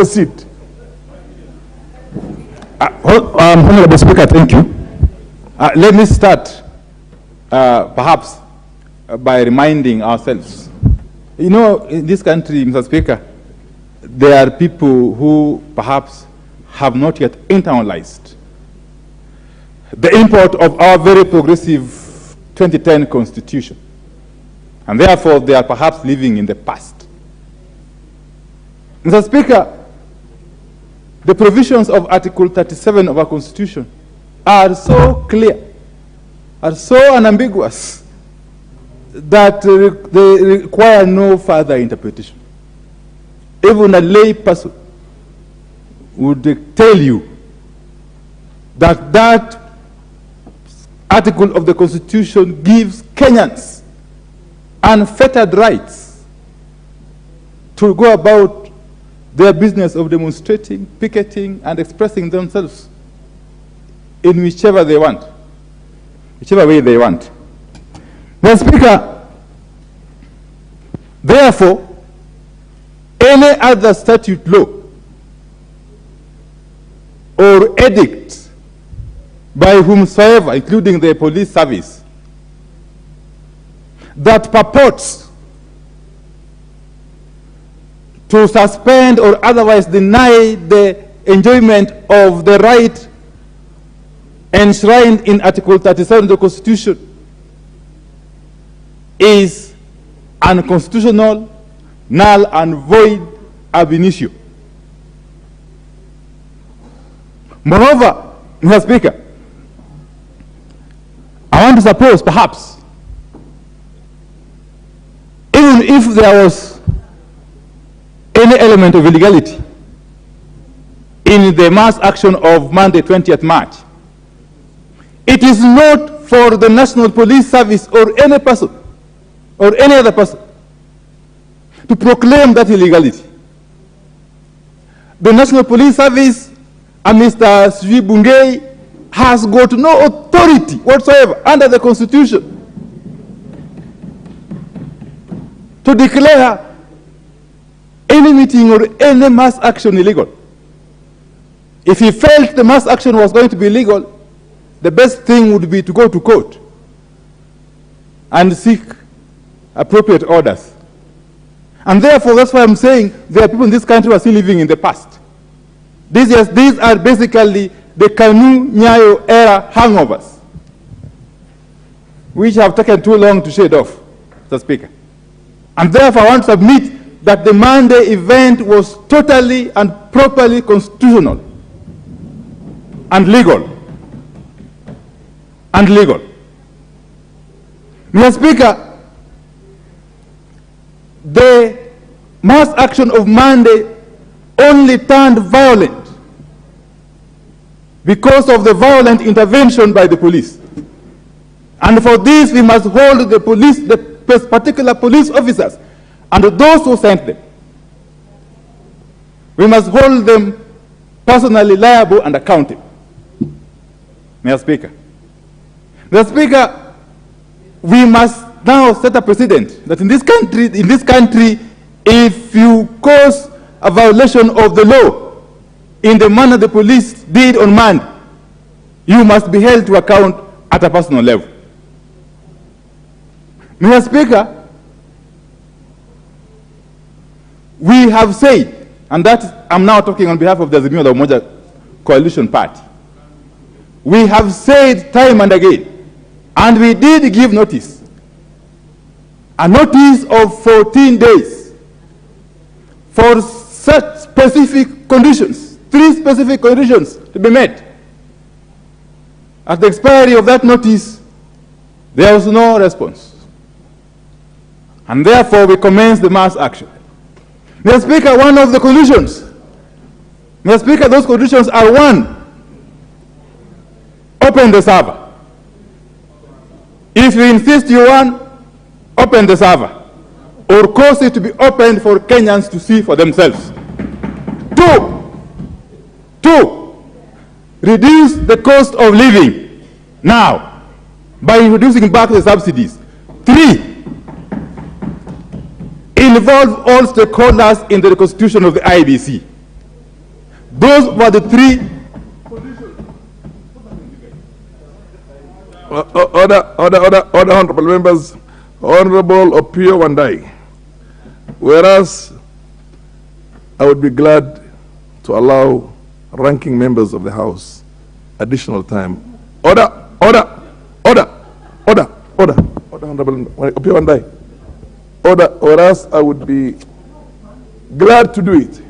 Proceed. Honorable Speaker, thank you. Let me start, perhaps, by reminding ourselves. You know, in this country, Mr. Speaker, there are people who perhaps have not yet internalized the import of our very progressive 2010 Constitution. And therefore, they are perhaps living in the past. Mr. Speaker, the provisions of Article 37 of our Constitution are so clear, are so unambiguous, that they require no further interpretation. Even a lay person would tell you that that article of the Constitution gives Kenyans unfettered rights to go about their business of demonstrating, picketing, and expressing themselves in whichever they want, whichever way they want. Mr. Speaker, therefore, any other statute law or edict by whomsoever, including the police service, that purports to suspend or otherwise deny the enjoyment of the right enshrined in Article 37 of the Constitution is unconstitutional, null and void ab initio. Moreover, Mr. Speaker, I want to suppose, perhaps, even if there was any element of illegality in the mass action of Monday, 20th March, it is not for the National Police Service or any person or any other person to proclaim that illegality. The National Police Service and Mr. Sri Bungei has got no authority whatsoever under the Constitution to declare any meeting or any mass action illegal. If he felt the mass action was going to be illegal, the best thing would be to go to court and seek appropriate orders. And therefore, that's why I'm saying there are people in this country who are still living in the past. These are basically the Kanu Nyayo era hangovers, which have taken too long to shade off, Mr. Speaker. And therefore, I want to submit that the Monday event was totally and properly constitutional and legal. Mr. Speaker, the mass action of Monday only turned violent because of the violent intervention by the police. And for this, we must hold the police, the particular police officers, and those who sent them. We must hold them personally liable and accountable. Mr. Speaker. Mr. Speaker, we must now set a precedent that in this country, if you cause a violation of the law in the manner the police did on Monday, you must be held to account at a personal level. Mr. Speaker, we have said, and that I'm now talking on behalf of the Azimio la Umoja Coalition Party, we have said time and again, and we did give notice, a notice of 14 days for such specific conditions, 3 specific conditions to be met. At the expiry of that notice, there was no response. And therefore, we commenced the mass action. Mr. Speaker, one of the conditions, Mr. Speaker, those conditions are: 1, open the server. If you insist you want, open the server, or cause it to be opened for Kenyans to see for themselves. 2, reduce the cost of living now by introducing back the subsidies. 3, involve all stakeholders in the reconstitution of the IBC. Those were the three. Order, honorable members. Honorable Opiyo Wadai. Whereas I would be glad to allow ranking members of the House additional time. Order, Honorable Opiyo Wadai. Whereas I would be glad to do it.